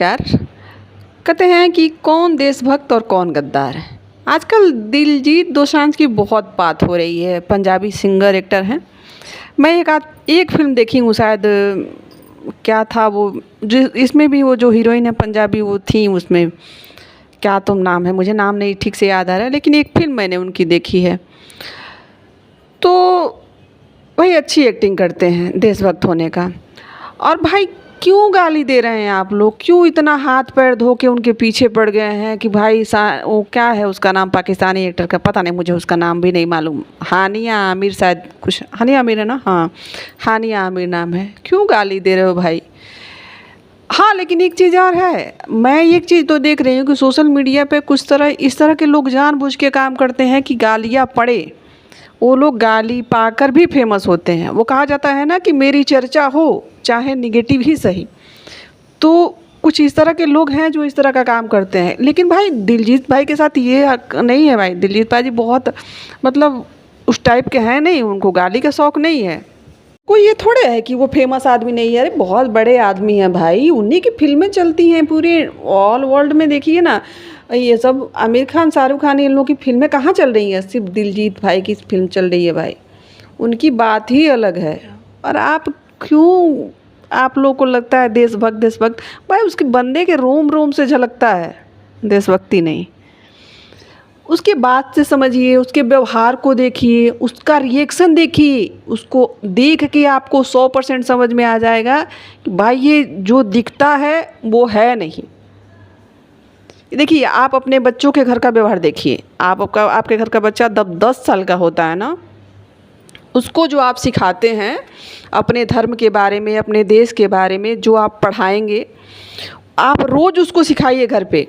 नमस्कार। कहते हैं कि कौन देशभक्त और कौन गद्दार है। आजकल दिलजीत दोसांझ की बहुत बात हो रही है। पंजाबी सिंगर एक्टर हैं। मैं एक फिल्म देखी हूँ शायद, क्या था वो, जो इसमें भी वो जो हीरोइन है पंजाबी वो थी, उसमें क्या तो नाम है, मुझे नाम नहीं ठीक से याद आ रहा है, लेकिन एक फिल्म मैंने उनकी देखी है। तो वही अच्छी एक्टिंग करते हैं देशभक्त होने का। और भाई क्यों गाली दे रहे हैं आप लोग, क्यों इतना हाथ पैर धो के उनके पीछे पड़ गए हैं कि भाई वो क्या है उसका नाम, पाकिस्तानी एक्टर का पता नहीं, मुझे उसका नाम भी नहीं मालूम। हानिया आमिर, शायद कुछ हानिया आमिर है ना, हाँ हानिया आमिर नाम है। क्यों गाली दे रहे हो भाई। हाँ लेकिन एक चीज़ और है, मैं एक चीज़ तो देख रही हूँ कि सोशल मीडिया पे कुछ इस तरह के लोग जानबूझ के काम करते हैं कि गालियाँ पड़े। वो लोग गाली पाकर भी फेमस होते हैं। वो कहा जाता है ना कि मेरी चर्चा हो चाहे निगेटिव ही सही। तो कुछ इस तरह के लोग हैं जो इस तरह का काम करते हैं। लेकिन भाई दिलजीत भाई के साथ ये नहीं है भाई। दिलजीत भाई जी बहुत मतलब उस टाइप के हैं नहीं, उनको गाली का शौक़ नहीं है। कोई ये थोड़े है कि वो फेमस आदमी नहीं है। अरे बहुत बड़े आदमी हैं भाई, उन्हीं की फिल्में चलती हैं पूरे ऑल वर्ल्ड में। देखिए ना, ये सब आमिर खान, शाहरुख खान, इन लोगों की फिल्में कहाँ चल रही हैं, सिर्फ दिलजीत भाई की फिल्म चल रही है भाई। उनकी बात ही अलग है। और आप क्यों, आप लोगों को लगता है देशभक्त देशभक्त, भाई उसके बंदे के रोम रोम से झलकता है देशभक्ति नहीं। उसके बात से समझिए, उसके व्यवहार को देखिए, उसका रिएक्शन देखिए। उसको देख के आपको 100% समझ में आ जाएगा कि भाई ये जो दिखता है वो है नहीं। देखिए आप अपने बच्चों के घर का व्यवहार देखिए। आपके घर का बच्चा जब 10 साल का होता है ना, उसको जो आप सिखाते हैं अपने धर्म के बारे में, अपने देश के बारे में, जो आप पढ़ाएंगे, आप रोज़ उसको सिखाइए घर पे,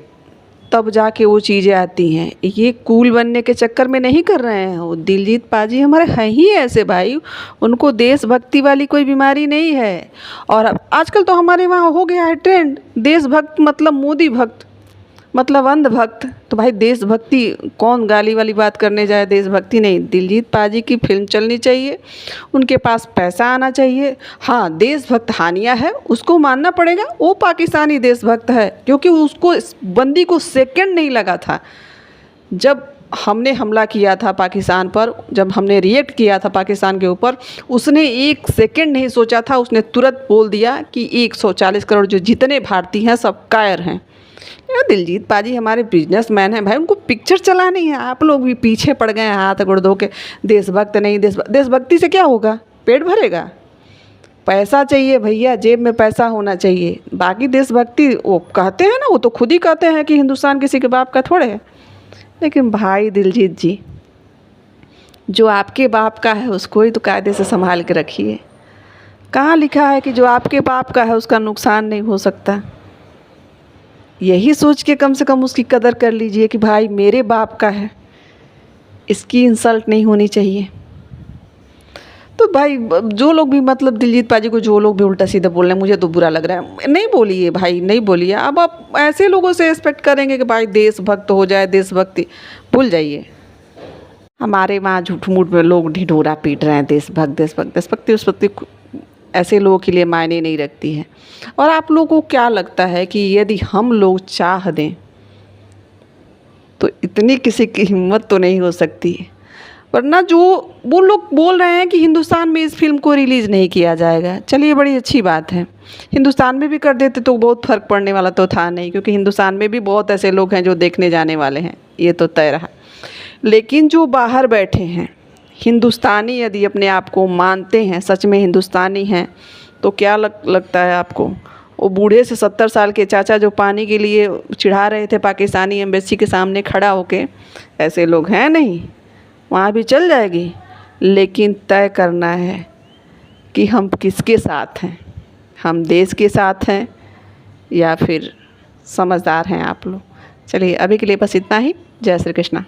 तब जाके वो चीज़ें आती हैं। ये कूल बनने के चक्कर में नहीं कर रहे हैं। वो दिलजीत पाजी हमारे हैं ही ऐसे भाई, उनको देशभक्ति वाली कोई बीमारी नहीं है। और आजकल तो हमारे वहाँ हो गया है ट्रेंड, देशभक्त मतलब मोदी भक्त, मतलब अंधभक्त। तो भाई देशभक्ति, कौन गाली वाली बात करने जाए, देशभक्ति नहीं। दिलजीत पाजी की फिल्म चलनी चाहिए, उनके पास पैसा आना चाहिए। हाँ देशभक्त हानिया है, उसको मानना पड़ेगा, वो पाकिस्तानी देशभक्त है, क्योंकि उसको बंदी को सेकंड नहीं लगा था जब हमने हमला किया था पाकिस्तान पर, जब हमने रिएक्ट किया था पाकिस्तान के ऊपर, उसने एक सेकंड नहीं सोचा था। उसने तुरंत बोल दिया कि 140 करोड़ जो जितने भारतीय हैं सब कायर हैं। दिलजीत पाजी हमारे बिजनेसमैन हैं भाई, उनको पिक्चर चलानी है। आप लोग भी पीछे पड़ गए हैं हाथ गोड़ धो के, देशभक्त नहीं। देशभक्ति से क्या होगा, पेट भरेगा? पैसा चाहिए भैया, जेब में पैसा होना चाहिए। बाकी देशभक्ति वो कहते हैं ना, वो तो खुद ही कहते हैं कि हिंदुस्तान किसी के बाप का थोड़े है। लेकिन भाई दिलजीत जी, जो आपके बाप का है उसको ही तो कायदे से संभाल के रखिए। कहाँ लिखा है कि जो आपके बाप का है उसका नुकसान नहीं हो सकता? यही सोच के कम से कम उसकी कदर कर लीजिए कि भाई मेरे बाप का है, इसकी इंसल्ट नहीं होनी चाहिए। तो भाई जो लोग भी मतलब दिलजीत पाजी को जो लोग भी उल्टा सीधा बोल रहे हैं, मुझे तो बुरा लग रहा है। नहीं बोलिए भाई, नहीं बोलिए। अब आप ऐसे लोगों से एक्सपेक्ट करेंगे कि भाई देशभक्त हो जाए, देशभक्ति भूल जाइए। हमारे वहाँ झूठ मूठ में लोग ढिढोरा पीट रहे हैं, देशभक्त देशभक्त देशभक्ति उसभक्ति ऐसे लोगों के लिए मायने नहीं रखती है। और आप लोगों को क्या लगता है कि यदि हम लोग चाह दें तो इतनी किसी की हिम्मत तो नहीं हो सकती? वरना जो वो लोग बोल रहे हैं कि हिंदुस्तान में इस फिल्म को रिलीज़ नहीं किया जाएगा, चलिए बड़ी अच्छी बात है। हिंदुस्तान में भी कर देते तो बहुत फ़र्क पड़ने वाला तो था नहीं, क्योंकि हिंदुस्तान में भी बहुत ऐसे लोग हैं जो देखने जाने वाले हैं, ये तो तय रहा। लेकिन जो बाहर बैठे हैं हिंदुस्तानी, यदि अपने आप को मानते हैं, सच में हिंदुस्तानी हैं, तो क्या लगता है आपको, वो बूढ़े से 70 साल के चाचा जो पानी के लिए चिढ़ा रहे थे पाकिस्तानी एम्बेसी के सामने खड़ा होके, ऐसे लोग हैं नहीं? वहाँ भी चल जाएगी। लेकिन तय करना है कि हम किसके साथ हैं, हम देश के साथ हैं या फिर समझदार हैं आप लोग। चलिए अभी के लिए बस इतना ही। जय श्री कृष्णा।